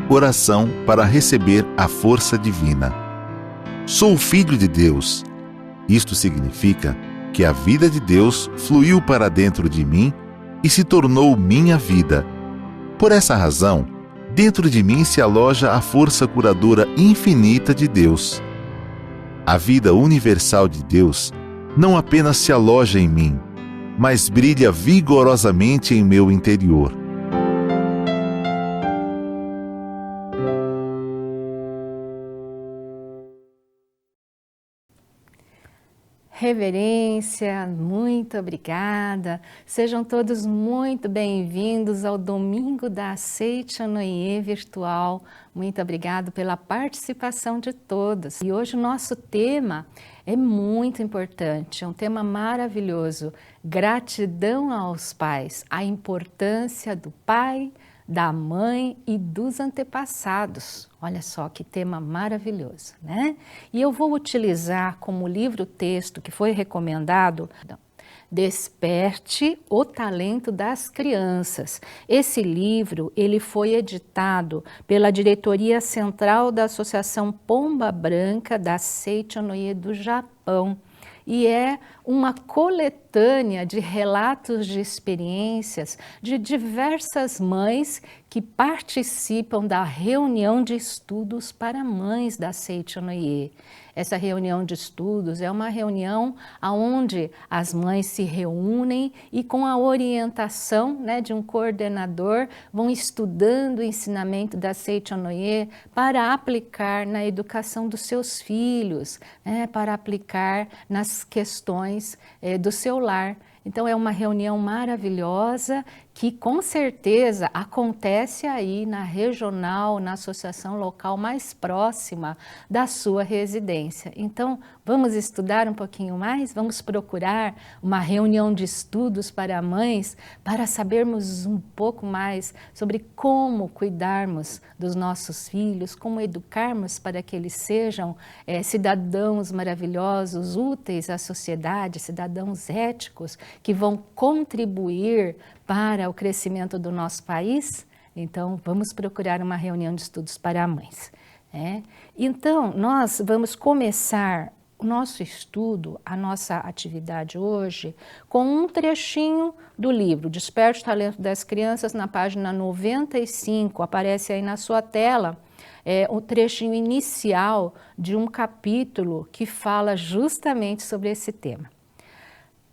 Oração para receber a força divina. Sou filho de Deus. Isto significa que a vida de Deus fluiu para dentro de mim e se tornou minha vida. Por essa razão, dentro de mim se aloja a força curadora infinita de Deus. A vida universal de Deus não apenas se aloja em mim, mas brilha vigorosamente em meu interior. Reverência, muito obrigada. Sejam todos muito bem-vindos ao Domingo da Seichonoye Virtual. Muito obrigado pela participação de todos. E hoje o nosso tema é muito importante, é um tema maravilhoso. Gratidão aos pais, a importância do pai, da mãe e dos antepassados. Olha só que tema maravilhoso, né? E eu vou utilizar como livro-texto que foi recomendado, Desperte o Talento das Crianças. Esse livro, ele foi editado pela Diretoria Central da Associação Pomba Branca da Seichonoye do Japão. E é uma coletânea de relatos de experiências de diversas mães que participam da reunião de estudos para mães da Seichonoye. Essa reunião de estudos é uma reunião onde as mães se reúnem e com a orientação, de um coordenador vão estudando o ensinamento da Seichonoye para aplicar na educação dos seus filhos, para aplicar nas questões do seu lar. Então é uma reunião maravilhosa que com certeza acontece aí na regional, na associação local mais próxima da sua residência. Então vamos estudar um pouquinho mais? Vamos procurar uma reunião de estudos para mães para sabermos um pouco mais sobre como cuidarmos dos nossos filhos, como educarmos para que eles sejam cidadãos maravilhosos, úteis à sociedade, cidadãos éticos que vão contribuir para o crescimento do nosso país. Então, vamos procurar uma reunião de estudos para mães. Então, nós vamos começar o nosso estudo, a nossa atividade hoje, com um trechinho do livro Desperte o Talento das Crianças, na página 95, aparece aí na sua tela, o trechinho inicial de um capítulo que fala justamente sobre esse tema.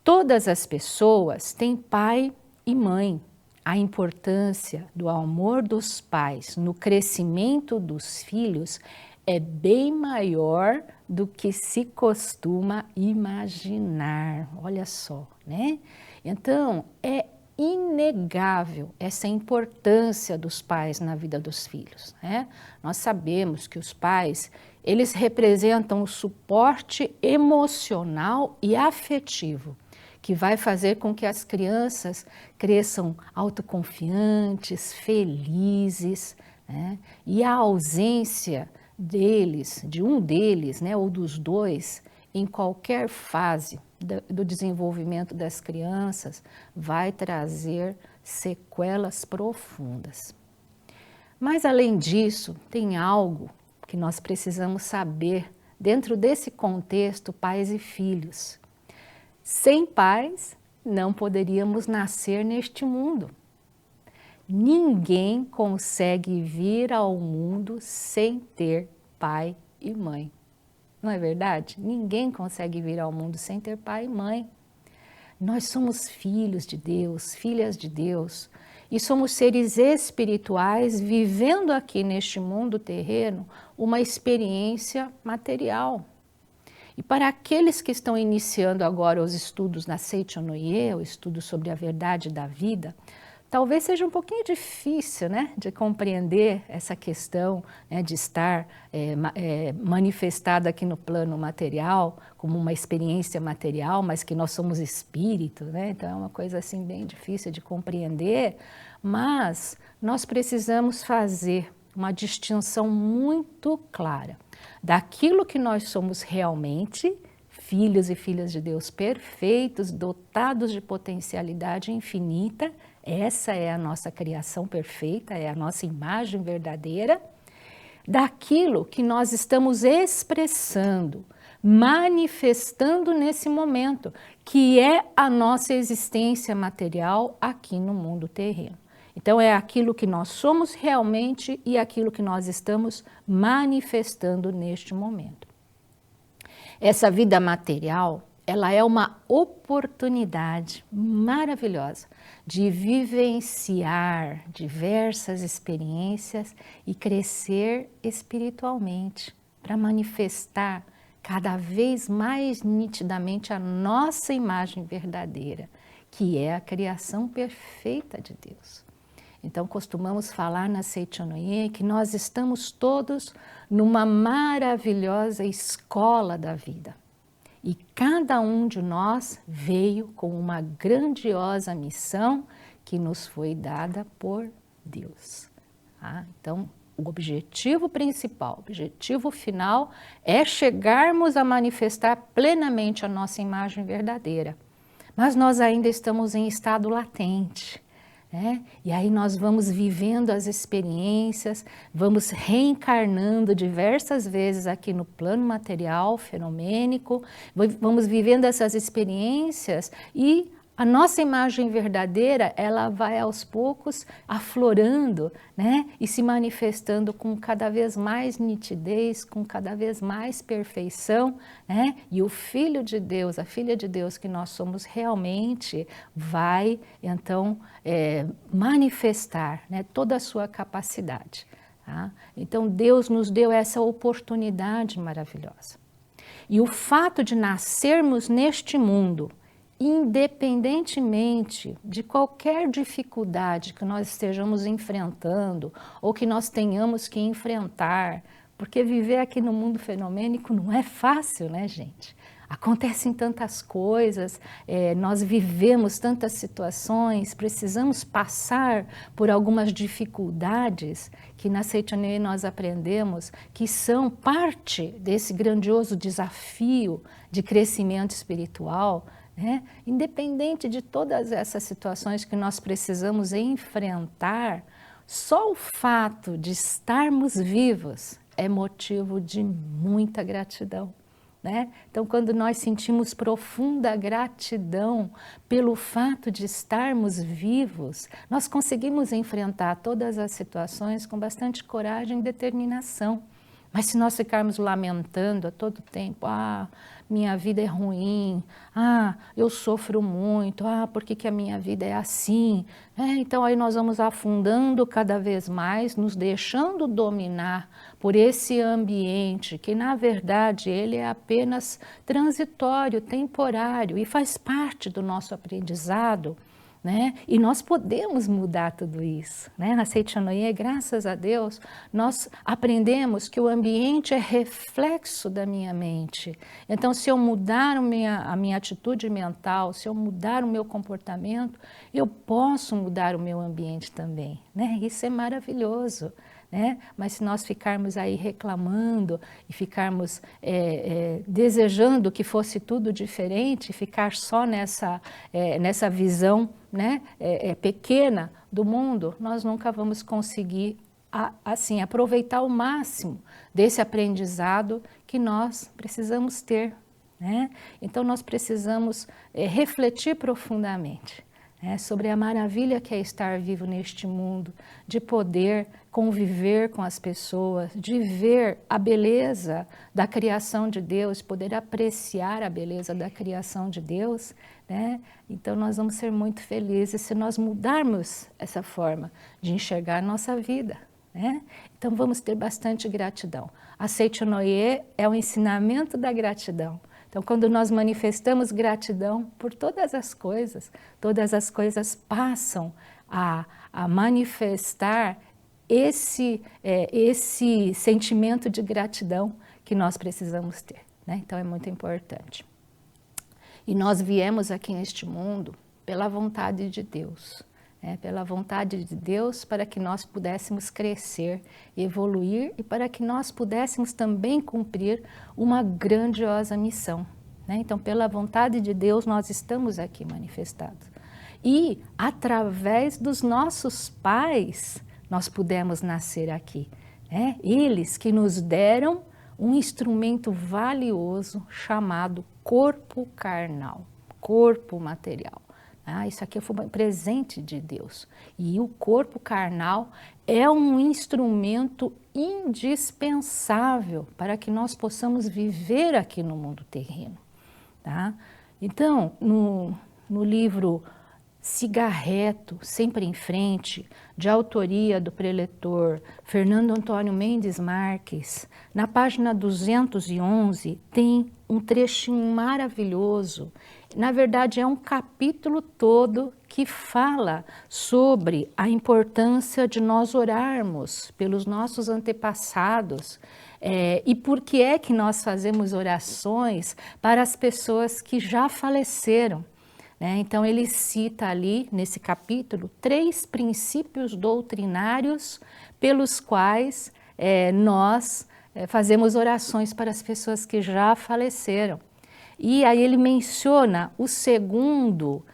Todas as pessoas têm pai e mãe. A importância do amor dos pais no crescimento dos filhos é bem maior do que se costuma imaginar. Olha só, né? Então, é inegável essa importância dos pais na vida dos filhos, né? Nós sabemos que os pais, eles representam o suporte emocional e afetivo que vai fazer com que as crianças cresçam autoconfiantes, felizes, E a ausência deles, de um deles, ou dos dois, em qualquer fase do desenvolvimento das crianças, vai trazer sequelas profundas. Mas, além disso, tem algo que nós precisamos saber dentro desse contexto pais e filhos. Sem pais, não poderíamos nascer neste mundo. Ninguém consegue vir ao mundo sem ter pai e mãe. Não é verdade? Ninguém consegue vir ao mundo sem ter pai e mãe. Nós somos filhos de Deus, filhas de Deus, e somos seres espirituais vivendo aqui neste mundo terreno uma experiência material. E para aqueles que estão iniciando agora os estudos na Seichonoye, o estudo sobre a verdade da vida, talvez seja um pouquinho difícil, de compreender essa questão, de estar manifestada aqui no plano material, como uma experiência material, mas que nós somos espírito, Então é uma coisa assim bem difícil de compreender, mas nós precisamos fazer uma distinção muito clara daquilo que nós somos realmente, filhos e filhas de Deus perfeitos, dotados de potencialidade infinita, essa é a nossa criação perfeita, é a nossa imagem verdadeira, daquilo que nós estamos expressando, manifestando nesse momento, que é a nossa existência material aqui no mundo terreno. Então é aquilo que nós somos realmente e aquilo que nós estamos manifestando neste momento. Essa vida material, ela é uma oportunidade maravilhosa de vivenciar diversas experiências e crescer espiritualmente, para manifestar cada vez mais nitidamente a nossa imagem verdadeira, que é a criação perfeita de Deus. Então, costumamos falar na Seichonoye que nós estamos todos numa maravilhosa escola da vida. E cada um de nós veio com uma grandiosa missão que nos foi dada por Deus. Tá? Então, o objetivo principal, o objetivo final é chegarmos a manifestar plenamente a nossa imagem verdadeira. Mas nós ainda estamos em estado latente. E aí nós vamos vivendo as experiências, vamos reencarnando diversas vezes aqui no plano material, fenomênico, vamos vivendo essas experiências e a nossa imagem verdadeira, ela vai aos poucos aflorando, e se manifestando com cada vez mais nitidez, com cada vez mais perfeição, e o Filho de Deus, a Filha de Deus que nós somos realmente, vai então manifestar toda a sua capacidade. Tá? Então Deus nos deu essa oportunidade maravilhosa. E o fato de nascermos neste mundo, independentemente de qualquer dificuldade que nós estejamos enfrentando ou que nós tenhamos que enfrentar, porque viver aqui no mundo fenomênico não é fácil, né, gente? Acontecem tantas coisas, nós vivemos tantas situações, precisamos passar por algumas dificuldades que na Seichonoye nós aprendemos que são parte desse grandioso desafio de crescimento espiritual. Independente de todas essas situações que nós precisamos enfrentar, só o fato de estarmos vivos é motivo de muita gratidão. Então, quando nós sentimos profunda gratidão pelo fato de estarmos vivos, nós conseguimos enfrentar todas as situações com bastante coragem e determinação. Mas se nós ficarmos lamentando a todo tempo, minha vida é ruim, eu sofro muito, por que a minha vida é assim? Então aí nós vamos afundando cada vez mais, nos deixando dominar por esse ambiente, que na verdade ele é apenas transitório, temporário e faz parte do nosso aprendizado. E nós podemos mudar tudo isso. Na Seichonoye, graças a Deus, nós aprendemos que o ambiente é reflexo da minha mente. Então, se eu mudar a minha atitude mental, se eu mudar o meu comportamento, eu posso mudar o meu ambiente também. Isso é maravilhoso. Mas se nós ficarmos aí reclamando e ficarmos desejando que fosse tudo diferente, ficar só nessa visão pequena do mundo, nós nunca vamos conseguir assim aproveitar o máximo desse aprendizado que nós precisamos ter. Então nós precisamos refletir profundamente sobre a maravilha que é estar vivo neste mundo, de poder conviver com as pessoas, de ver a beleza da criação de Deus, poder apreciar a beleza da criação de Deus. Então nós vamos ser muito felizes se nós mudarmos essa forma de enxergar a nossa vida. Então vamos ter bastante gratidão. A Seichonoye é o ensinamento da gratidão. Então, quando nós manifestamos gratidão por todas as coisas passam a manifestar esse sentimento de gratidão que nós precisamos ter. Então, é muito importante. E nós viemos aqui neste mundo pela vontade de Deus. Pela vontade de Deus para que nós pudéssemos crescer, evoluir e para que nós pudéssemos também cumprir uma grandiosa missão. Então, pela vontade de Deus, nós estamos aqui manifestados. E através dos nossos pais, nós pudemos nascer aqui. Né? Eles que nos deram um instrumento valioso chamado corpo carnal, corpo material. Isso aqui foi um presente de Deus. E o corpo carnal é um instrumento indispensável para que nós possamos viver aqui no mundo terreno. Tá? Então, no livro Cigarreto, Sempre em Frente, de autoria do preletor Fernando Antônio Mendes Marques, na página 211, tem um trechinho maravilhoso. Na verdade, é um capítulo todo que fala sobre a importância de nós orarmos pelos nossos antepassados e por que é que nós fazemos orações para as pessoas que já faleceram. Então, ele cita ali, nesse capítulo, 3 princípios doutrinários pelos quais nós fazemos orações para as pessoas que já faleceram. E aí ele menciona o segundo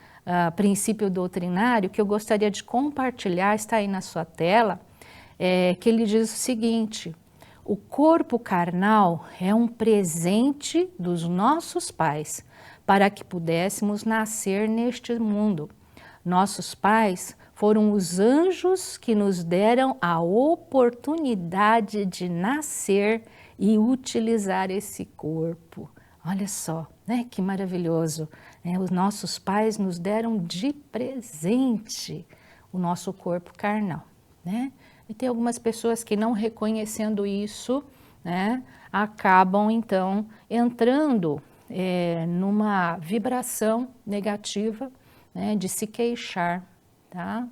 princípio doutrinário que eu gostaria de compartilhar, está aí na sua tela, que ele diz o seguinte: o corpo carnal é um presente dos nossos pais, para que pudéssemos nascer neste mundo. Nossos pais foram os anjos que nos deram a oportunidade de nascer e utilizar esse corpo. Olha só, né? Que maravilhoso. Os nossos pais nos deram de presente o nosso corpo carnal. Né? E tem algumas pessoas que, não reconhecendo isso, né, acabam então entrando numa vibração negativa, né, de se queixar, tá?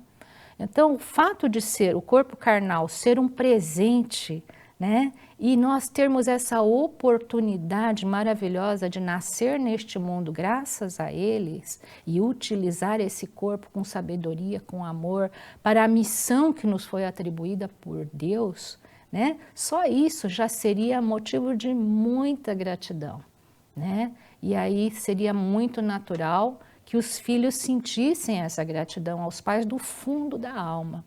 Então, o fato de ser o corpo carnal ser um presente, né, e nós termos essa oportunidade maravilhosa de nascer neste mundo graças a eles e utilizar esse corpo com sabedoria, com amor, para a missão que nos foi atribuída por Deus, né, só isso já seria motivo de muita gratidão. Né? E aí seria muito natural que os filhos sentissem essa gratidão aos pais do fundo da alma.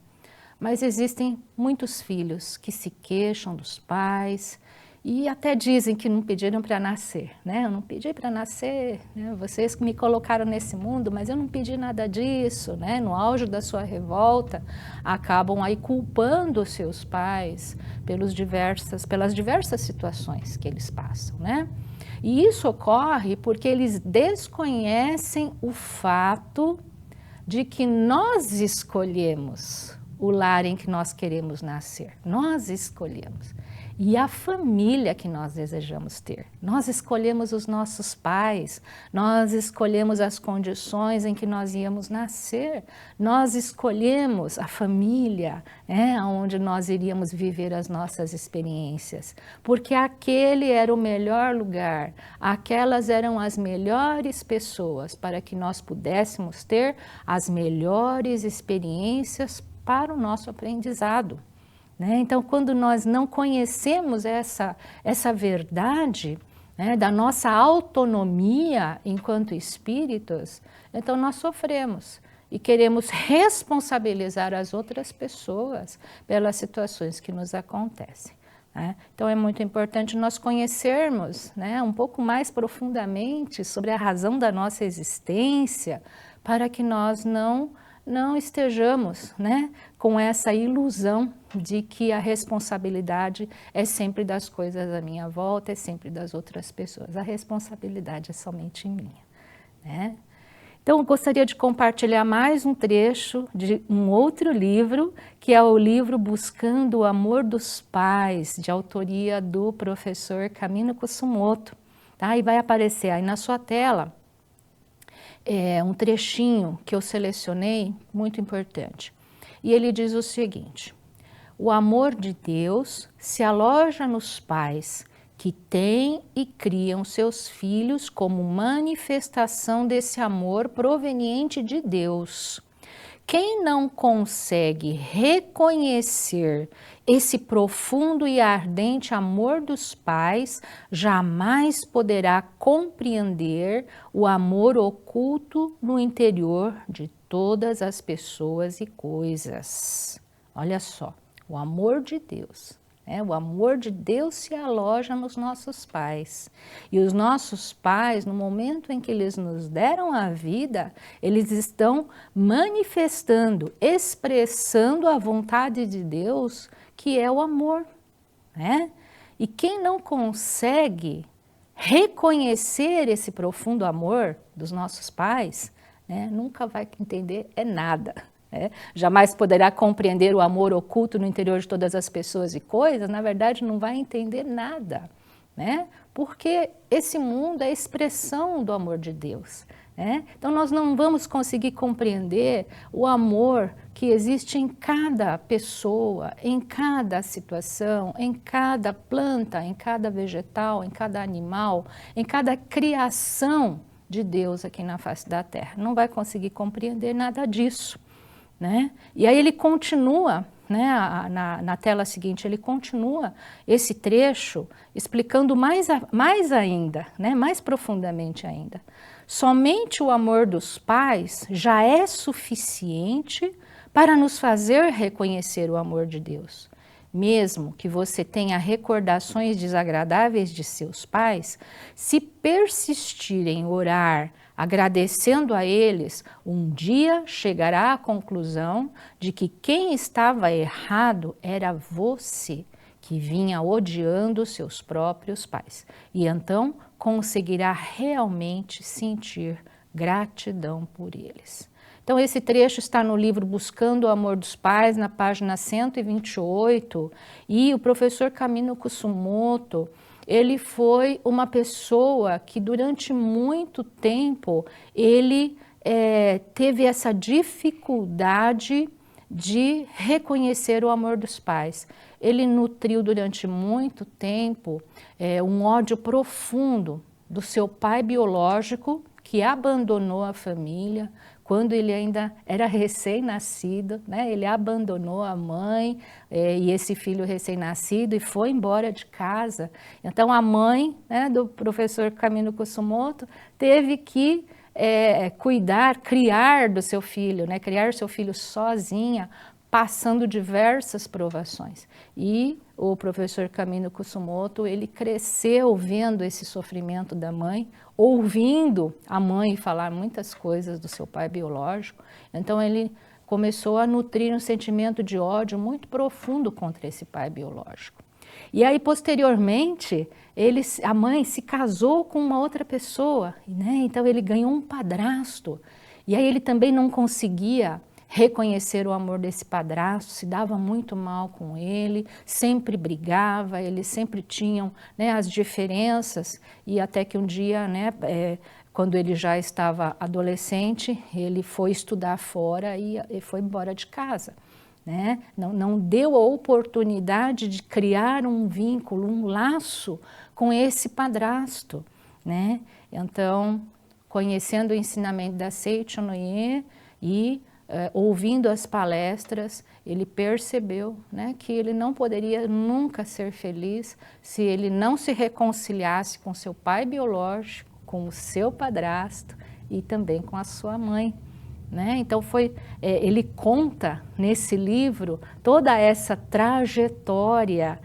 Mas existem muitos filhos que se queixam dos pais e até dizem que não pediram para nascer. Né? Eu não pedi para nascer, né? Vocês que me colocaram nesse mundo, mas eu não pedi nada disso. Né? No auge da sua revolta, acabam aí culpando os seus pais pelas diversas situações que eles passam. Né? E isso ocorre porque eles desconhecem o fato de que nós escolhemos o lar em que nós queremos nascer. Nós escolhemos. E a família que nós desejamos ter. Nós escolhemos os nossos pais, nós escolhemos as condições em que nós íamos nascer, nós escolhemos a família, onde nós iríamos viver as nossas experiências, porque aquele era o melhor lugar, aquelas eram as melhores pessoas para que nós pudéssemos ter as melhores experiências para o nosso aprendizado. Então, quando nós não conhecemos essa verdade, né, da nossa autonomia enquanto espíritos, então nós sofremos e queremos responsabilizar as outras pessoas pelas situações que nos acontecem. Né? Então, é muito importante nós conhecermos, né, um pouco mais profundamente sobre a razão da nossa existência, para que nós não estejamos, né, com essa ilusão de que a responsabilidade é sempre das coisas à minha volta, é sempre das outras pessoas. A responsabilidade é somente minha. Né? Então, eu gostaria de compartilhar mais um trecho de um outro livro, que é o livro Buscando o Amor dos Pais, de autoria do professor Kamino Kosumoto. Tá? E vai aparecer aí na sua tela um trechinho que eu selecionei, muito importante. E ele diz o seguinte: o amor de Deus se aloja nos pais que têm e criam seus filhos como manifestação desse amor proveniente de Deus. Quem não consegue reconhecer esse profundo e ardente amor dos pais, jamais poderá compreender o amor oculto no interior de todas as pessoas e coisas. Olha só, o amor de Deus. O amor de Deus se aloja nos nossos pais. E os nossos pais, no momento em que eles nos deram a vida, eles estão manifestando, expressando a vontade de Deus, que é o amor. E quem não consegue reconhecer esse profundo amor dos nossos pais, nunca vai entender nada. Jamais poderá compreender o amor oculto no interior de todas as pessoas e coisas, na verdade não vai entender nada, porque esse mundo é a expressão do amor de Deus. Então nós não vamos conseguir compreender o amor que existe em cada pessoa, em cada situação, em cada planta, em cada vegetal, em cada animal, em cada criação de Deus aqui na face da terra. Não vai conseguir compreender nada disso. E aí ele continua, na tela seguinte, ele continua esse trecho explicando mais ainda, mais profundamente ainda. Somente o amor dos pais já é suficiente para nos fazer reconhecer o amor de Deus. Mesmo que você tenha recordações desagradáveis de seus pais, se persistir em orar, agradecendo a eles, um dia chegará à conclusão de que quem estava errado era você, que vinha odiando seus próprios pais. E então conseguirá realmente sentir gratidão por eles. Então esse trecho está no livro Buscando o Amor dos Pais, na página 128, e o professor Kamino Kusumoto, ele foi uma pessoa que durante muito tempo ele teve essa dificuldade de reconhecer o amor dos pais. Ele nutriu durante muito tempo um ódio profundo do seu pai biológico, que abandonou a família quando ele ainda era recém-nascido, ele abandonou a mãe e esse filho recém-nascido e foi embora de casa. Então a mãe do professor Kamino Kusumoto teve que criar do seu filho, criar seu filho sozinha, passando diversas provações. E o professor Kamino Kusumoto, ele cresceu vendo esse sofrimento da mãe, ouvindo a mãe falar muitas coisas do seu pai biológico. Então ele começou a nutrir um sentimento de ódio muito profundo contra esse pai biológico. E aí, posteriormente, a mãe se casou com uma outra pessoa, então ele ganhou um padrasto. E aí ele também não conseguia reconhecer o amor desse padrasto, se dava muito mal com ele, sempre brigava, eles sempre tinham as diferenças, e até que um dia, quando ele já estava adolescente, ele foi estudar fora e foi embora de casa. Não deu a oportunidade de criar um vínculo, um laço com esse padrasto. Então, conhecendo o ensinamento da Seicho Noye e ouvindo as palestras, ele percebeu que ele não poderia nunca ser feliz se ele não se reconciliasse com seu pai biológico, com o seu padrasto e também com a sua mãe. Então ele conta nesse livro toda essa trajetória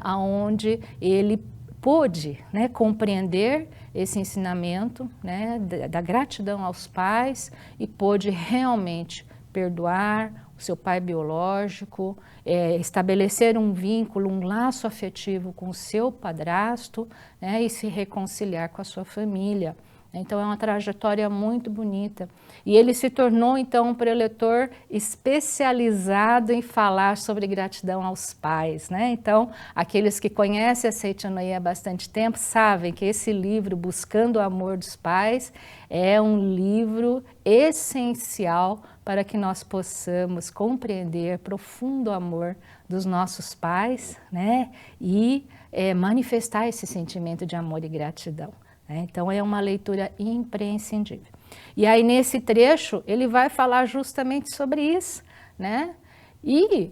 onde ele pôde compreender esse ensinamento da gratidão aos pais e pôde realmente perdoar o seu pai biológico, estabelecer um vínculo, um laço afetivo com o seu padrasto e se reconciliar com a sua família. Então é uma trajetória muito bonita. E ele se tornou então um preletor especializado em falar sobre gratidão aos pais. Então aqueles que conhecem a Seicho Noye há bastante tempo sabem que esse livro, Buscando o Amor dos Pais, é um livro essencial para que nós possamos compreender profundo amor dos nossos pais e manifestar esse sentimento de amor e gratidão. Então é uma leitura imprescindível. E aí nesse trecho ele vai falar justamente sobre isso, E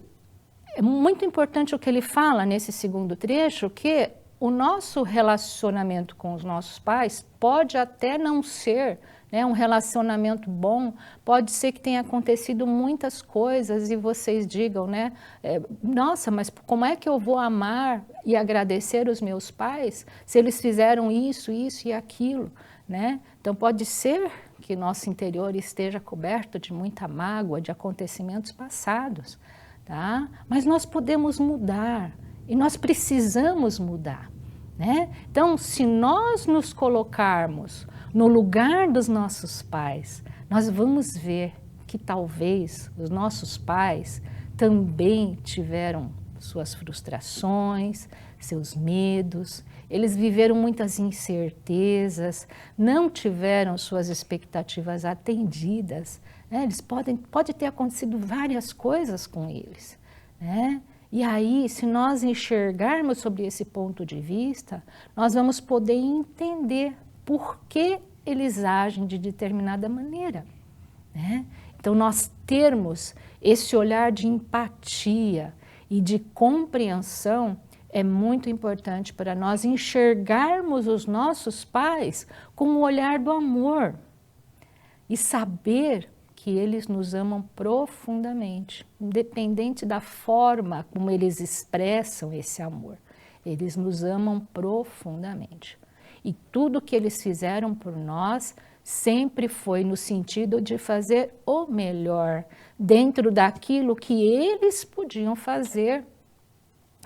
é muito importante o que ele fala nesse segundo trecho, que o nosso relacionamento com os nossos pais pode até não ser, né, um relacionamento bom, pode ser que tenha acontecido muitas coisas e vocês digam, né, nossa, mas como é que eu vou amar e agradecer os meus pais se eles fizeram isso, isso e aquilo, né? Então pode ser que nosso interior esteja coberto de muita mágoa, de acontecimentos passados, tá? Mas nós podemos mudar e nós precisamos mudar, né? Então, se nós nos colocarmos no lugar dos nossos pais, nós vamos ver que talvez os nossos pais também tiveram suas frustrações, seus medos, eles viveram muitas incertezas, não tiveram suas expectativas atendidas, né? Pode ter acontecido várias coisas com eles, né? E aí, se nós enxergarmos sobre esse ponto de vista, nós vamos poder entender por que eles agem de determinada maneira, né? Então, nós termos esse olhar de empatia e de compreensão é muito importante para nós enxergarmos os nossos pais com o olhar do amor e saber que eles nos amam profundamente, independente da forma como eles expressam esse amor. Eles nos amam profundamente. E tudo que eles fizeram por nós sempre foi no sentido de fazer o melhor, dentro daquilo que eles podiam fazer.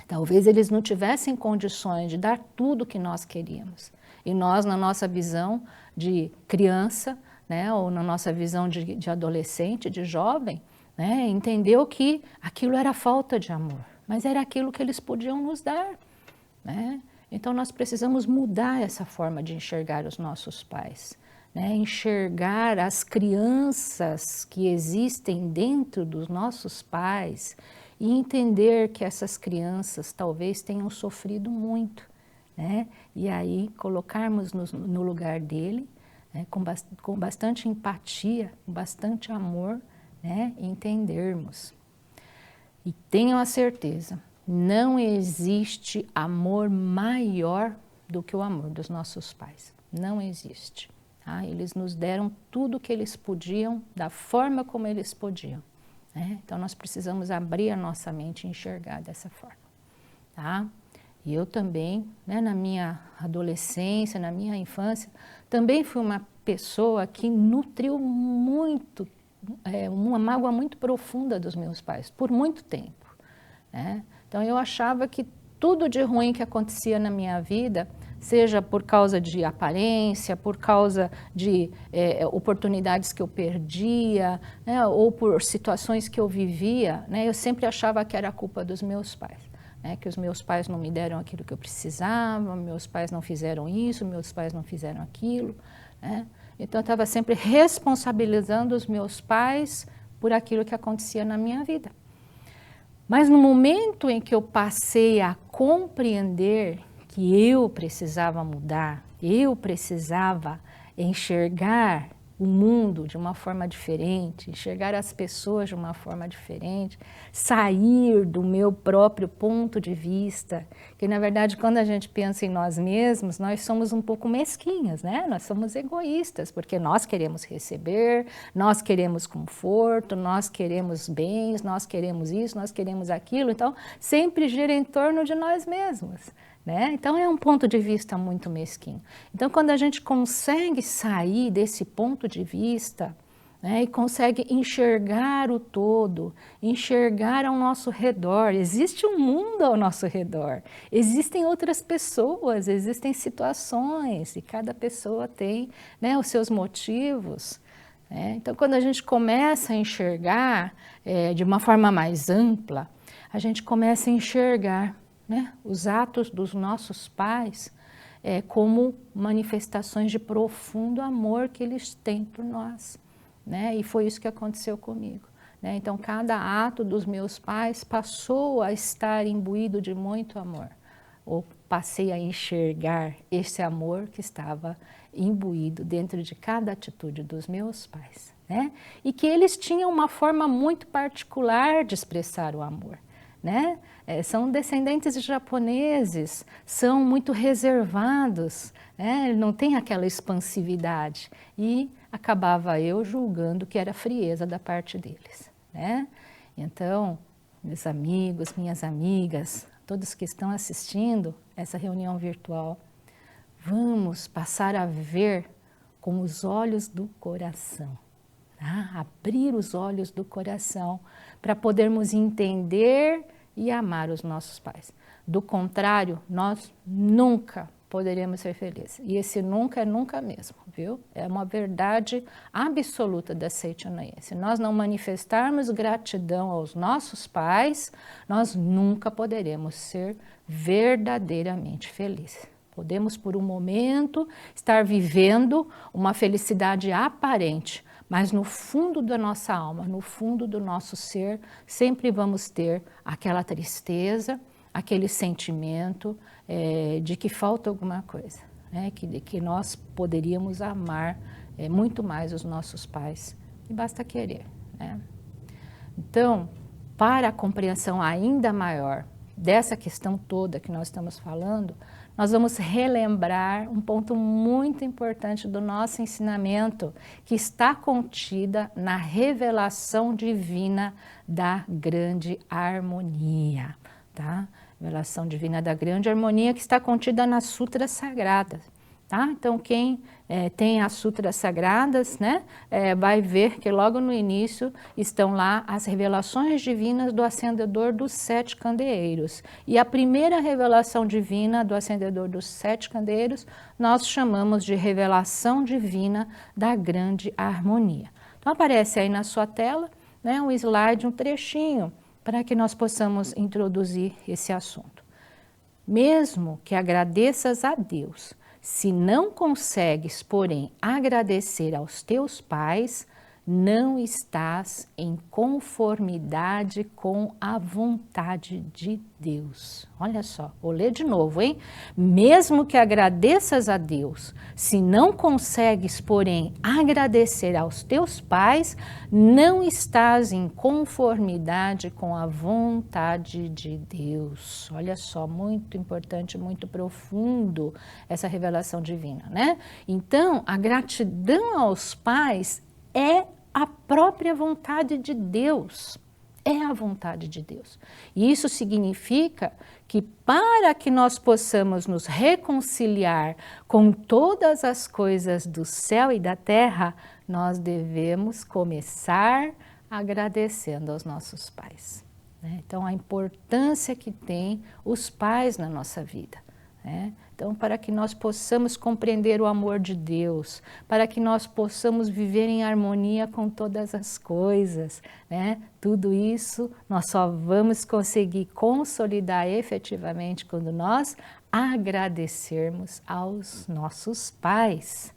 Talvez eles não tivessem condições de dar tudo que nós queríamos. E nós, na nossa visão de criança, né, ou na nossa visão de adolescente, de jovem, né, entendeu que aquilo era falta de amor, mas era aquilo que eles podiam nos dar, né? Então nós precisamos mudar essa forma de enxergar os nossos pais, né? Enxergar as crianças que existem dentro dos nossos pais e entender que essas crianças talvez tenham sofrido muito, né? E aí colocarmos no lugar dele, né, com bastante empatia, com bastante amor, né, entendermos. E tenham a certeza, não existe amor maior do que o amor dos nossos pais. Não existe. Tá? Eles nos deram tudo o que eles podiam, da forma como eles podiam, né? Então nós precisamos abrir a nossa mente e enxergar dessa forma. Tá? E eu também, né, na minha adolescência, na minha infância, também fui uma pessoa que nutriu muito, uma mágoa muito profunda dos meus pais, por muito tempo, né? Então eu achava que tudo de ruim que acontecia na minha vida, seja por causa de aparência, por causa de oportunidades que eu perdia, né, ou por situações que eu vivia, né, eu sempre achava que era culpa dos meus pais. Que os meus pais não me deram aquilo que eu precisava, meus pais não fizeram isso, meus pais não fizeram aquilo, né? Então eu estava sempre responsabilizando os meus pais por aquilo que acontecia na minha vida. Mas no momento em que eu passei a compreender que eu precisava mudar, eu precisava enxergar o mundo de uma forma diferente, enxergar as pessoas de uma forma diferente, sair do meu próprio ponto de vista, que na verdade quando a gente pensa em nós mesmos, nós somos um pouco mesquinhas, né? Nós somos egoístas, porque nós queremos receber, nós queremos conforto, nós queremos bens, nós queremos isso, nós queremos aquilo, então sempre gira em torno de nós mesmos, né? Então é um ponto de vista muito mesquinho. Então quando a gente consegue sair desse ponto de vista, né, e consegue enxergar o todo, enxergar ao nosso redor, existe um mundo ao nosso redor, existem outras pessoas, existem situações e cada pessoa tem, né, os seus motivos, né? Então quando a gente começa a enxergar de uma forma mais ampla, a gente começa a enxergar, né, os atos dos nossos pais como manifestações de profundo amor que eles têm por nós, né? E foi isso que aconteceu comigo, né? Então cada ato dos meus pais passou a estar imbuído de muito amor, ou passei a enxergar esse amor que estava imbuído dentro de cada atitude dos meus pais, né? E que eles tinham uma forma muito particular de expressar o amor, né? são descendentes de japoneses, são muito reservados, não tem aquela expansividade. E acabava eu julgando que era frieza da parte deles, né? Então, meus amigos, minhas amigas, todos que estão assistindo essa reunião virtual, vamos passar a ver com os olhos do coração, tá? Abrir os olhos do coração para podermos entender e amar os nossos pais. Do contrário, nós nunca poderemos ser felizes. E esse nunca é nunca mesmo, viu? É uma verdade absoluta da Seichonoye. Se nós não manifestarmos gratidão aos nossos pais, nós nunca poderemos ser verdadeiramente felizes. Podemos, por um momento, estar vivendo uma felicidade aparente, mas no fundo da nossa alma, no fundo do nosso ser, sempre vamos ter aquela tristeza, aquele sentimento de que falta alguma coisa, né? que nós poderíamos amar muito mais os nossos pais, e basta querer, né? Então, para a compreensão ainda maior dessa questão toda que nós estamos falando, nós vamos relembrar um ponto muito importante do nosso ensinamento, que está contida na revelação divina da grande harmonia, tá? Revelação divina da grande harmonia que está contida nas sutras sagradas, tá? Então, quem tem as sutras sagradas, né, vai ver que logo no início estão lá as revelações divinas do acendedor dos 7 candeeiros. E a primeira revelação divina do acendedor dos 7 candeeiros nós chamamos de revelação divina da grande harmonia. Então, aparece aí na sua tela, né, um slide, um trechinho, para que nós possamos introduzir esse assunto. Mesmo que agradeças a Deus, se não consegues, porém, agradecer aos teus pais, não estás em conformidade com a vontade de Deus. Olha só, vou ler de novo, hein? Mesmo que agradeças a Deus, se não consegues, porém, agradecer aos teus pais, não estás em conformidade com a vontade de Deus. Olha só, muito importante, muito profundo essa revelação divina, né? Então, a gratidão aos pais é a própria vontade de Deus, é a vontade de Deus. E isso significa que para que nós possamos nos reconciliar com todas as coisas do céu e da terra, nós devemos começar agradecendo aos nossos pais, né? Então, a importância que tem os pais na nossa vida, né? Então, para que nós possamos compreender o amor de Deus, para que nós possamos viver em harmonia com todas as coisas, né? Tudo isso nós só vamos conseguir consolidar efetivamente quando nós agradecermos aos nossos pais,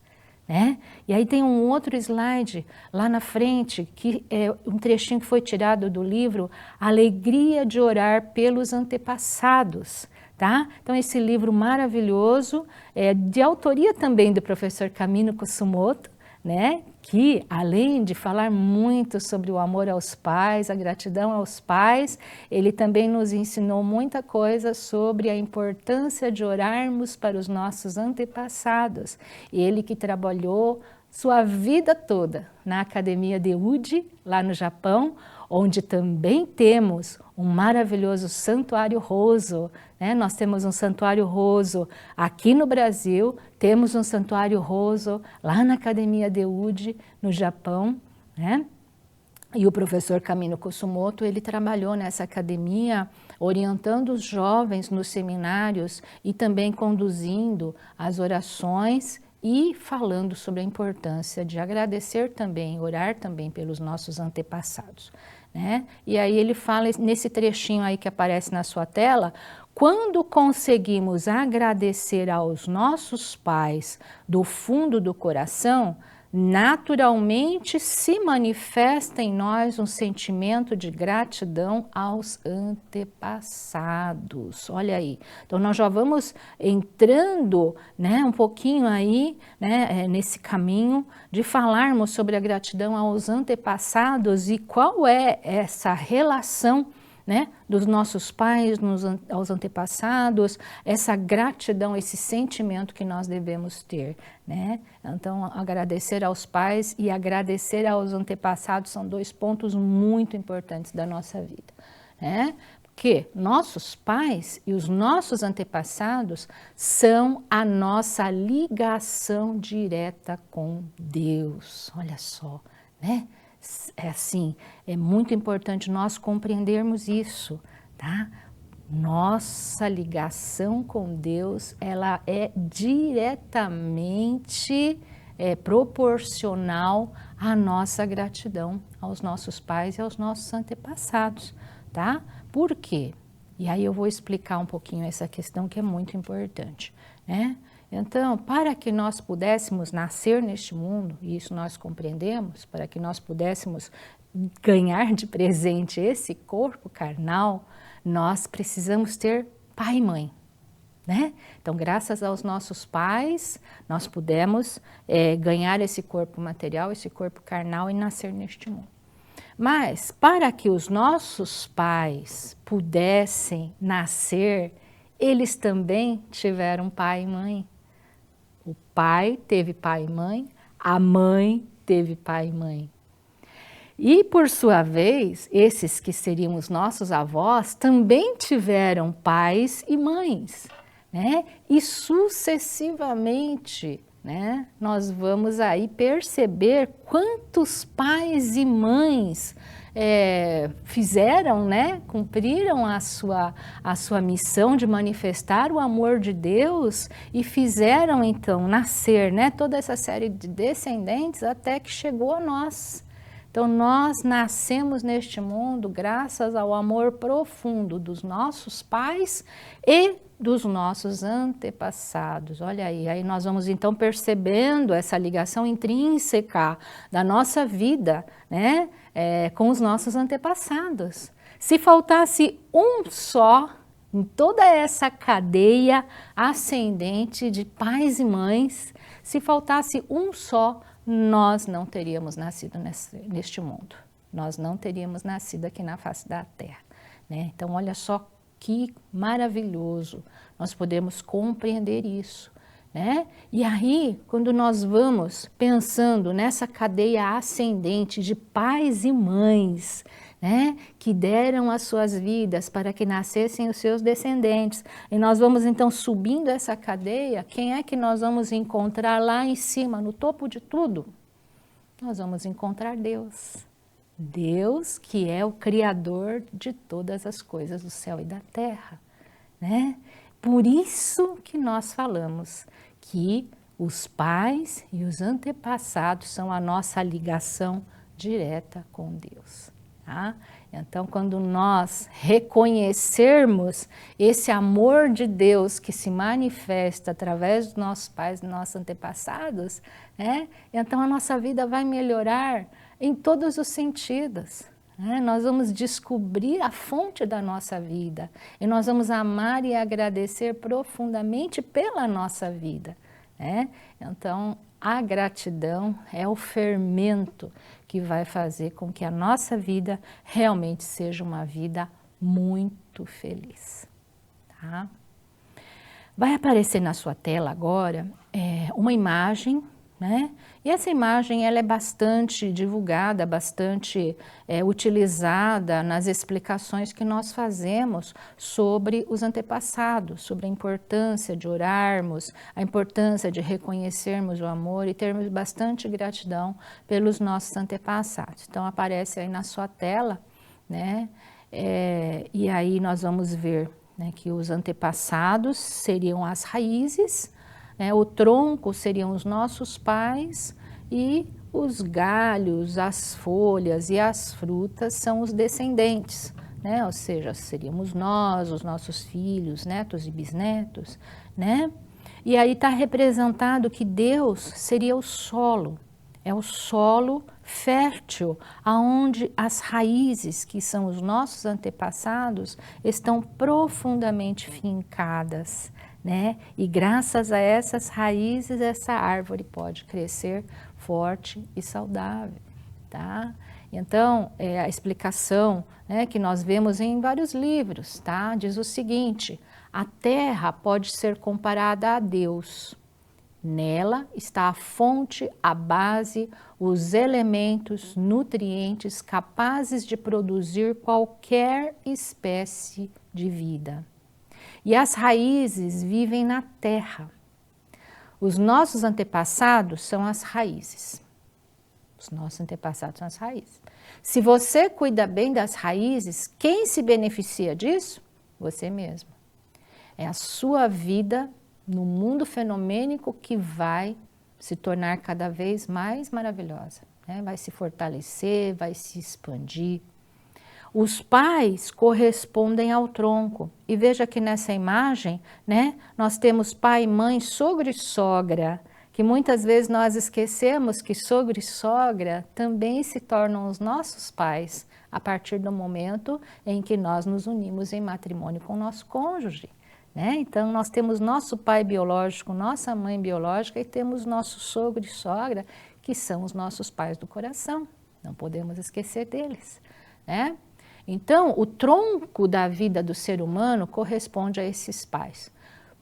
né? E aí tem um outro slide lá na frente, que é um trechinho que foi tirado do livro Alegria de Orar pelos Antepassados. Tá? Então, esse livro maravilhoso é de autoria também do professor Kamino Kusumoto, né? Que, além de falar muito sobre o amor aos pais, a gratidão aos pais, ele também nos ensinou muita coisa sobre a importância de orarmos para os nossos antepassados. Ele que trabalhou sua vida toda na Academia de Uji, lá no Japão, onde também temos um maravilhoso santuário Roso, né? Nós temos um santuário Roso aqui no Brasil, temos um santuário Roso lá na Academia de Uji, no Japão, né? E o professor Kamino Kusumoto, ele trabalhou nessa academia, orientando os jovens nos seminários e também conduzindo as orações e falando sobre a importância de agradecer também, orar também pelos nossos antepassados, né? E aí ele fala nesse trechinho aí que aparece na sua tela, quando conseguimos agradecer aos nossos pais do fundo do coração, naturalmente se manifesta em nós um sentimento de gratidão aos antepassados. Olha aí, então nós já vamos entrando, né, um pouquinho aí, né, nesse caminho de falarmos sobre a gratidão aos antepassados e qual é essa relação, né, dos nossos pais, aos antepassados, essa gratidão, esse sentimento que nós devemos ter, né? Então, agradecer aos pais e agradecer aos antepassados são dois pontos muito importantes da nossa vida, né? Porque nossos pais e os nossos antepassados são a nossa ligação direta com Deus, olha só, né? É assim, é muito importante nós compreendermos isso, tá? Nossa ligação com Deus, ela é diretamente proporcional à nossa gratidão aos nossos pais e aos nossos antepassados, tá? Por quê? E aí eu vou explicar um pouquinho essa questão que é muito importante, né? Então, para que nós pudéssemos nascer neste mundo, e isso nós compreendemos, para que nós pudéssemos ganhar de presente esse corpo carnal, nós precisamos ter pai e mãe, né? Então, graças aos nossos pais, nós pudemos ganhar esse corpo material, esse corpo carnal e nascer neste mundo. Mas, para que os nossos pais pudessem nascer, eles também tiveram pai e mãe. O pai teve pai e mãe, a mãe teve pai e mãe. E, por sua vez, esses que seriam os nossos avós também tiveram pais e mães, né? E sucessivamente, né, nós vamos aí perceber quantos pais e mães fizeram, né, cumpriram a sua missão de manifestar o amor de Deus e fizeram então nascer, né, toda essa série de descendentes até que chegou a nós. Então nós nascemos neste mundo graças ao amor profundo dos nossos pais e dos nossos antepassados. Olha aí nós vamos então percebendo essa ligação intrínseca da nossa vida, né, com os nossos antepassados. Se faltasse um só em toda essa cadeia ascendente de pais e mães, se faltasse um só, nós não teríamos nascido neste mundo. Nós não teríamos nascido aqui na face da terra, né? Então, olha só que maravilhoso nós podemos compreender isso, né? E aí, quando nós vamos pensando nessa cadeia ascendente de pais e mães, né, que deram as suas vidas para que nascessem os seus descendentes, e nós vamos então subindo essa cadeia, quem é que nós vamos encontrar lá em cima, no topo de tudo? Nós vamos encontrar Deus. Deus que é o Criador de todas as coisas do céu e da terra, né? Por isso que nós falamos que os pais e os antepassados são a nossa ligação direta com Deus, tá? Então, quando nós reconhecermos esse amor de Deus que se manifesta através dos nossos pais e nossos antepassados, né? Então a nossa vida vai melhorar em todos os sentidos, né? Nós vamos descobrir a fonte da nossa vida e nós vamos amar e agradecer profundamente pela nossa vida, né? Então, a gratidão é o fermento que vai fazer com que a nossa vida realmente seja uma vida muito feliz, tá? Vai aparecer na sua tela agora uma imagem, né? E essa imagem ela é bastante divulgada, bastante utilizada nas explicações que nós fazemos sobre os antepassados, sobre a importância de orarmos, a importância de reconhecermos o amor e termos bastante gratidão pelos nossos antepassados. Então aparece aí na sua tela, né? E aí nós vamos ver, né, que os antepassados seriam as raízes, né, o tronco seriam os nossos pais e os galhos, as folhas e as frutas são os descendentes, né? Ou seja, seríamos nós, os nossos filhos, netos e bisnetos, né? E aí está representado que Deus seria o solo, é o solo fértil, aonde as raízes, que são os nossos antepassados, estão profundamente fincadas, né? E graças a essas raízes, essa árvore pode crescer forte e saudável, tá? Então, a explicação, né, que nós vemos em vários livros, tá? Diz o seguinte: a terra pode ser comparada a Deus. Nela está a fonte, a base, os elementos, nutrientes capazes de produzir qualquer espécie de vida. E as raízes vivem na terra. Os nossos antepassados são as raízes. Os nossos antepassados são as raízes. Se você cuida bem das raízes, quem se beneficia disso? Você mesmo. É a sua vida no mundo fenomênico que vai se tornar cada vez mais maravilhosa, né? Vai se fortalecer, vai se expandir. Os pais correspondem ao tronco. E veja que nessa imagem, né, nós temos pai, mãe, sogro e sogra, que muitas vezes nós esquecemos que sogro e sogra também se tornam os nossos pais a partir do momento em que nós nos unimos em matrimônio com o nosso cônjuge. Né? Então, nós temos nosso pai biológico, nossa mãe biológica e temos nosso sogro e sogra, que são os nossos pais do coração. Não podemos esquecer deles. Né? Então, o tronco da vida do ser humano corresponde a esses pais.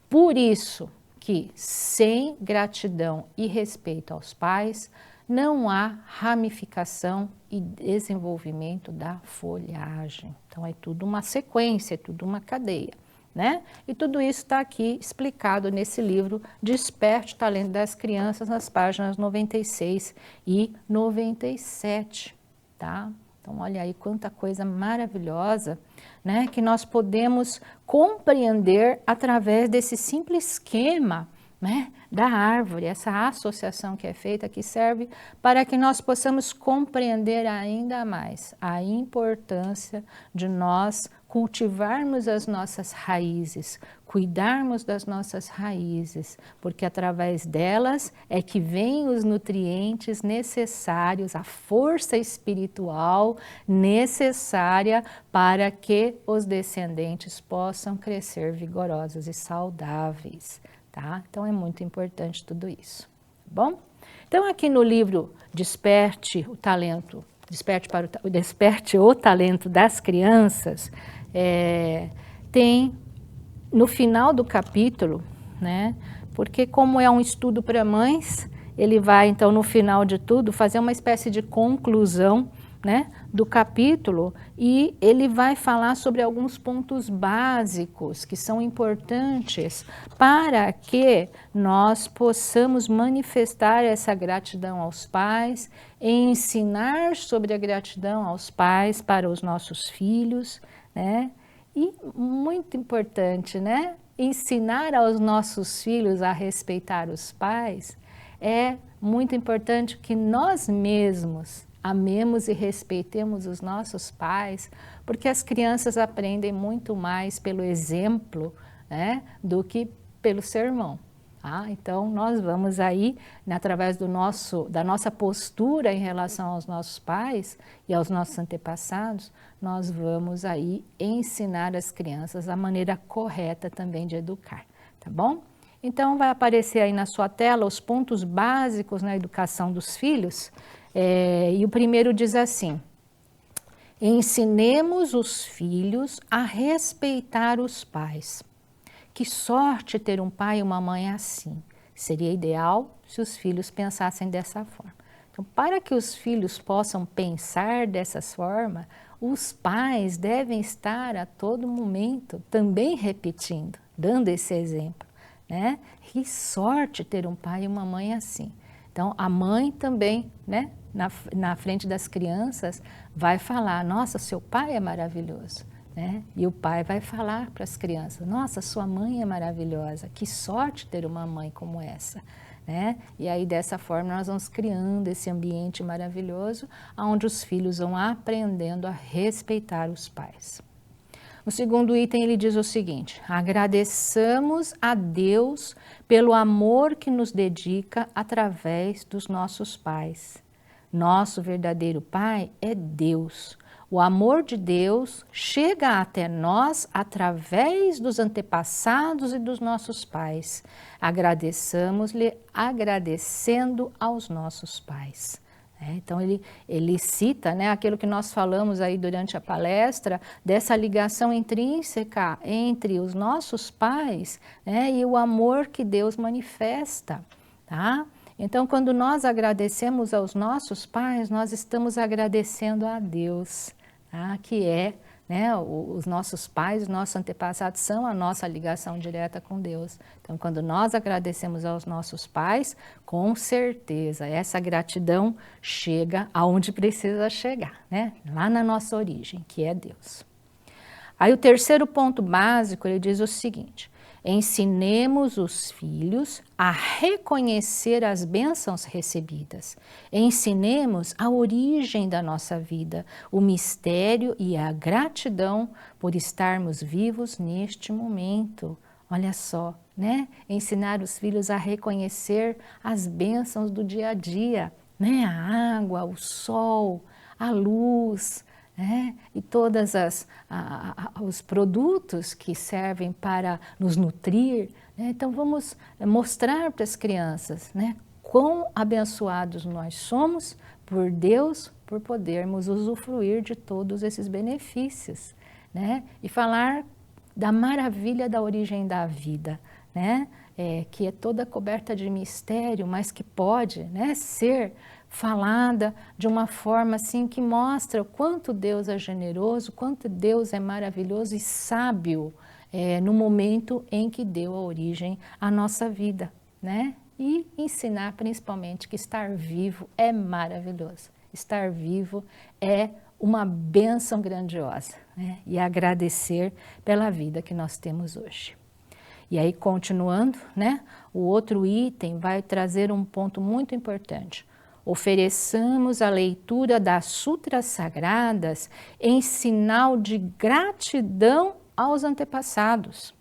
Por isso que, sem gratidão e respeito aos pais, não há ramificação e desenvolvimento da folhagem. Então, é tudo uma sequência, é tudo uma cadeia. Né? E tudo isso está aqui explicado nesse livro Desperte o Talento das Crianças, nas páginas 96 e 97, tá? Então, olha aí quanta coisa maravilhosa, né, que nós podemos compreender através desse simples esquema, né, da árvore, essa associação que é feita, que serve para que nós possamos compreender ainda mais a importância de nós cultivarmos as nossas raízes, cuidarmos das nossas raízes, porque através delas é que vêm os nutrientes necessários, a força espiritual necessária para que os descendentes possam crescer vigorosos e saudáveis. Tá? Então é muito importante tudo isso, tá bom? Então aqui no livro Desperte o Talento, Desperte o Talento das Crianças, tem no final do capítulo, né? Porque como é um estudo para mães, ele vai então no final de tudo fazer uma espécie de conclusão, né, do capítulo, e ele vai falar sobre alguns pontos básicos que são importantes para que nós possamos manifestar essa gratidão aos pais, ensinar sobre a gratidão aos pais para os nossos filhos, né? E muito importante, né? Ensinar aos nossos filhos a respeitar os pais é muito importante que nós mesmos amemos e respeitemos os nossos pais, porque as crianças aprendem muito mais pelo exemplo, né, do que pelo sermão. Tá? Então, nós vamos aí, né, através da nossa postura em relação aos nossos pais e aos nossos antepassados, nós vamos aí ensinar as crianças a maneira correta também de educar, tá bom? Então, vai aparecer aí na sua tela os pontos básicos na educação dos filhos. E o primeiro diz assim: ensinemos os filhos a respeitar os pais. Que sorte ter um pai e uma mãe assim. Seria ideal se os filhos pensassem dessa forma. Então, para que os filhos possam pensar dessa forma, os pais devem estar a todo momento também repetindo, dando esse exemplo, né? Que sorte ter um pai e uma mãe assim. Então, a mãe também, né, na frente das crianças, vai falar: nossa, seu pai é maravilhoso. Né? E o pai vai falar para as crianças: nossa, sua mãe é maravilhosa, que sorte ter uma mãe como essa. Né? E aí, dessa forma, nós vamos criando esse ambiente maravilhoso, onde os filhos vão aprendendo a respeitar os pais. No segundo item, ele diz o seguinte: agradeçamos a Deus pelo amor que nos dedica através dos nossos pais. Nosso verdadeiro pai é Deus. O amor de Deus chega até nós através dos antepassados e dos nossos pais. Agradeçamos-lhe agradecendo aos nossos pais. Então ele cita, né, aquilo que nós falamos aí durante a palestra, dessa ligação intrínseca entre os nossos pais, né, e o amor que Deus manifesta, tá? Então, quando nós agradecemos aos nossos pais, nós estamos agradecendo a Deus, tá? Que é, né, os nossos pais, os nossos antepassados são a nossa ligação direta com Deus. Então, quando nós agradecemos aos nossos pais, com certeza essa gratidão chega aonde precisa chegar, né? Lá na nossa origem, que é Deus. Aí o terceiro ponto básico, ele diz o seguinte: ensinemos os filhos a reconhecer as bênçãos recebidas. Ensinemos a origem da nossa vida, o mistério e a gratidão por estarmos vivos neste momento. Olha só, né? Ensinar os filhos a reconhecer as bênçãos do dia a dia, né? A água, o sol, a luz, e todos os produtos que servem para nos nutrir, né? Então vamos mostrar para as crianças, né, quão abençoados nós somos por Deus, por podermos usufruir de todos esses benefícios, né? E falar da maravilha da origem da vida, né? Que é toda coberta de mistério, mas que pode, né, ser falada de uma forma assim que mostra o quanto Deus é generoso, quanto Deus é maravilhoso e sábio no momento em que deu a origem à nossa vida, né? E ensinar principalmente que estar vivo é maravilhoso, estar vivo é uma bênção grandiosa, né? E agradecer pela vida que nós temos hoje. E aí, continuando, né? O outro item vai trazer um ponto muito importante. Ofereçamos a leitura das sutras sagradas em sinal de gratidão aos antepassados.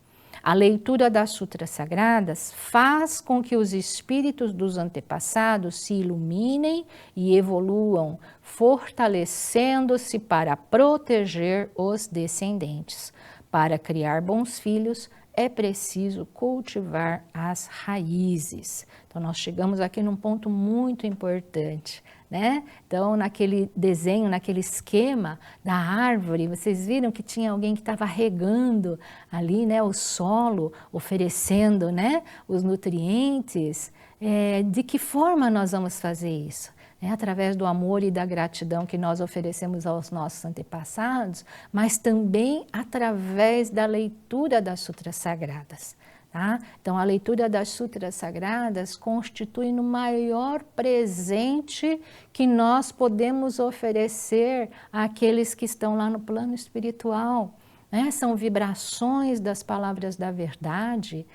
A leitura das sutras sagradas faz com que os espíritos dos antepassados se iluminem e evoluam, fortalecendo-se para proteger os descendentes. Para criar bons filhos, é preciso cultivar as raízes. Então, nós chegamos aqui num ponto muito importante, né? Então, naquele desenho, naquele esquema da árvore, vocês viram que tinha alguém que estava regando ali, né, o solo, oferecendo, né, os nutrientes. De que forma nós vamos fazer isso? Através do amor e da gratidão que nós oferecemos aos nossos antepassados, mas também através da leitura das sutras sagradas. Tá? Então, a leitura das sutras sagradas constitui o maior presente que nós podemos oferecer àqueles que estão lá no plano espiritual. São vibrações das palavras da verdade,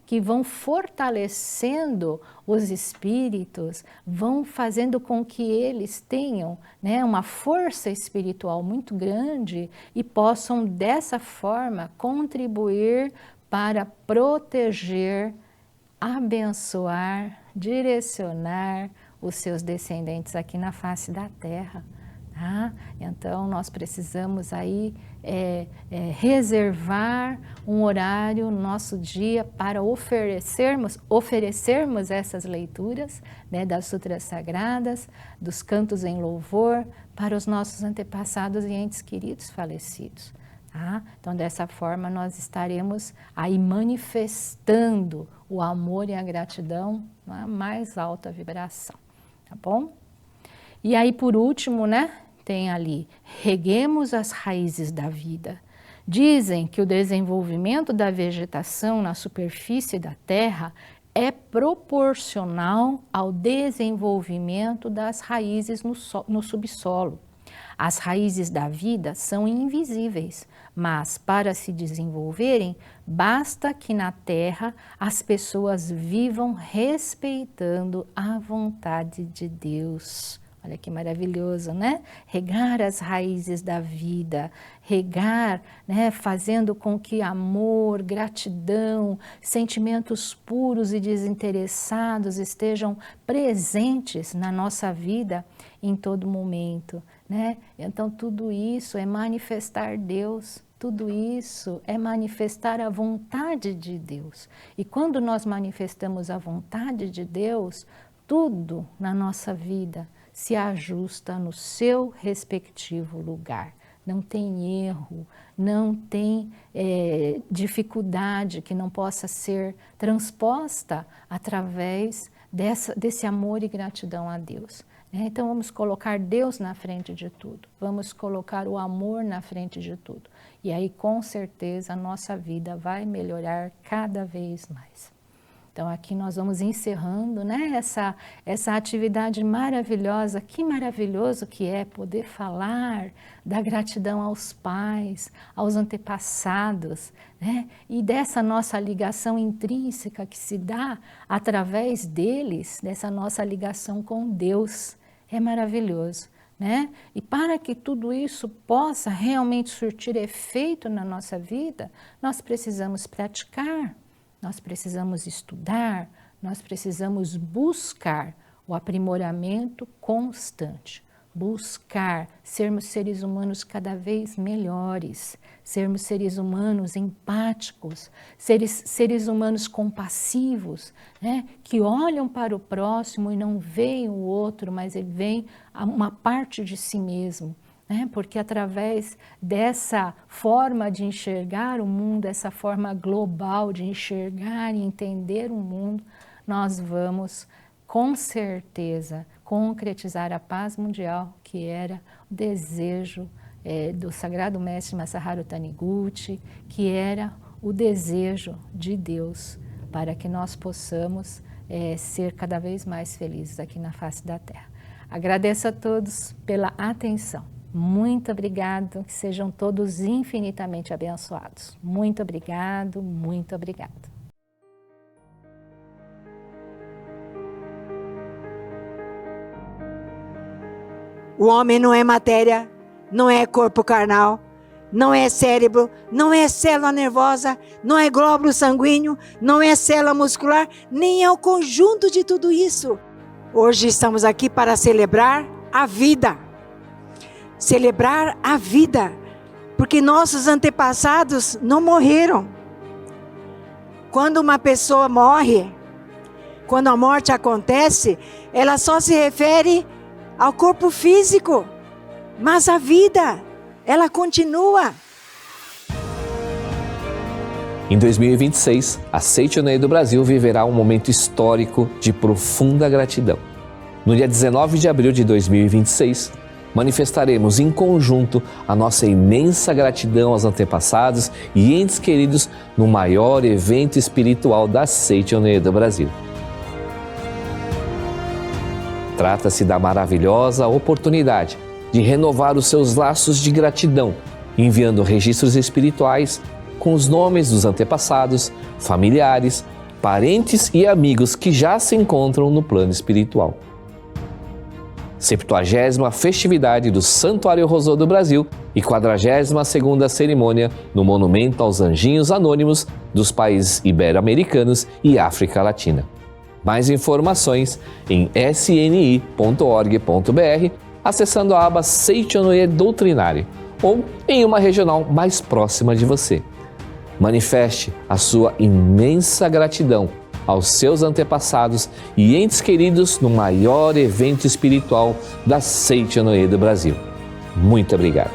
que vão fortalecendo os espíritos, vão fazendo com que eles tenham, uma força espiritual muito grande e possam, dessa forma, contribuir para proteger, abençoar, direcionar os seus descendentes aqui na face da Terra. Tá? Então, nós precisamos aí reservar um horário no nosso dia para oferecermos essas leituras, das sutras sagradas, dos cantos em louvor, para os nossos antepassados e entes queridos falecidos. Tá? Então, dessa forma, nós estaremos aí manifestando o amor e a gratidão na mais alta vibração. Tá bom? E aí, por último, tem ali, reguemos as raízes da vida. Dizem que o desenvolvimento da vegetação na superfície da Terra é proporcional ao desenvolvimento das raízes no subsolo. As raízes da vida são invisíveis, mas para se desenvolverem, basta que na Terra as pessoas vivam respeitando a vontade de Deus. Olha que maravilhoso, né? Regar as raízes da vida, regar, fazendo com que amor, gratidão, sentimentos puros e desinteressados estejam presentes na nossa vida em todo momento, Então, tudo isso é manifestar Deus, tudo isso é manifestar a vontade de Deus. E quando nós manifestamos a vontade de Deus, tudo na nossa vida se ajusta no seu respectivo lugar. Não tem erro, não tem dificuldade que não possa ser transposta através desse amor e gratidão a Deus. Então vamos colocar Deus na frente de tudo, vamos colocar o amor na frente de tudo. E aí com certeza a nossa vida vai melhorar cada vez mais. Então aqui nós vamos encerrando, né, essa atividade maravilhosa. Que maravilhoso que é poder falar da gratidão aos pais, aos antepassados, né, e dessa nossa ligação intrínseca que se dá através deles, dessa nossa ligação com Deus. É maravilhoso, né? E para que tudo isso possa realmente surtir efeito na nossa vida, nós precisamos praticar. Nós precisamos estudar, nós precisamos buscar o aprimoramento constante, buscar sermos seres humanos cada vez melhores, sermos seres humanos empáticos, seres humanos compassivos, né? Que olham para o próximo e não veem o outro, mas ele vê uma parte de si mesmo. Porque através dessa forma de enxergar o mundo, essa forma global de enxergar e entender o mundo, nós vamos, com certeza, concretizar a paz mundial, que era o desejo do Sagrado Mestre Masaharu Taniguchi, que era o desejo de Deus para que nós possamos ser cada vez mais felizes aqui na face da Terra. Agradeço a todos pela atenção. Muito obrigado, que sejam todos infinitamente abençoados. Muito obrigado, muito obrigado. O homem não é matéria, não é corpo carnal, não é cérebro, não é célula nervosa, não é glóbulo sanguíneo, não é célula muscular, nem é o conjunto de tudo isso. Hoje estamos aqui para celebrar a vida. Celebrar a vida, porque nossos antepassados não morreram. Quando uma pessoa morre, quando a morte acontece, ela só se refere ao corpo físico, mas a vida, ela continua. Em 2026, a Seichonoye do Brasil viverá um momento histórico de profunda gratidão. No dia 19 de abril de 2026, manifestaremos em conjunto a nossa imensa gratidão aos antepassados e entes queridos no maior evento espiritual da Seichonoye do Brasil. Trata-se da maravilhosa oportunidade de renovar os seus laços de gratidão, enviando registros espirituais com os nomes dos antepassados, familiares, parentes e amigos que já se encontram no plano espiritual. 70ª festividade do Santuário Rosô do Brasil e 42ª cerimônia no Monumento aos Anjinhos Anônimos dos países ibero-americanos e África Latina. Mais informações em sni.org.br, acessando a aba Seichonoye Doutrinário ou em uma regional mais próxima de você. Manifeste a sua imensa gratidão aos seus antepassados e entes queridos no maior evento espiritual da Seichonoye do Brasil. Muito obrigado.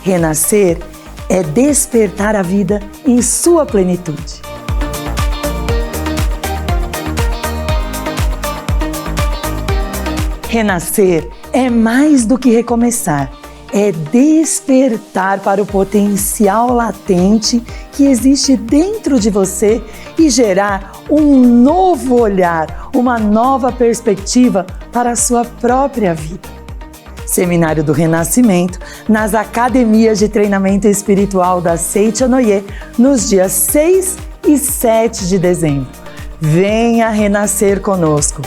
Renascer é despertar a vida em sua plenitude. Renascer é mais do que recomeçar, é despertar para o potencial latente que existe dentro de você e gerar um novo olhar, uma nova perspectiva para a sua própria vida. Seminário do Renascimento, nas academias de treinamento espiritual da Seichonoye, nos dias 6 e 7 de dezembro. Venha renascer conosco!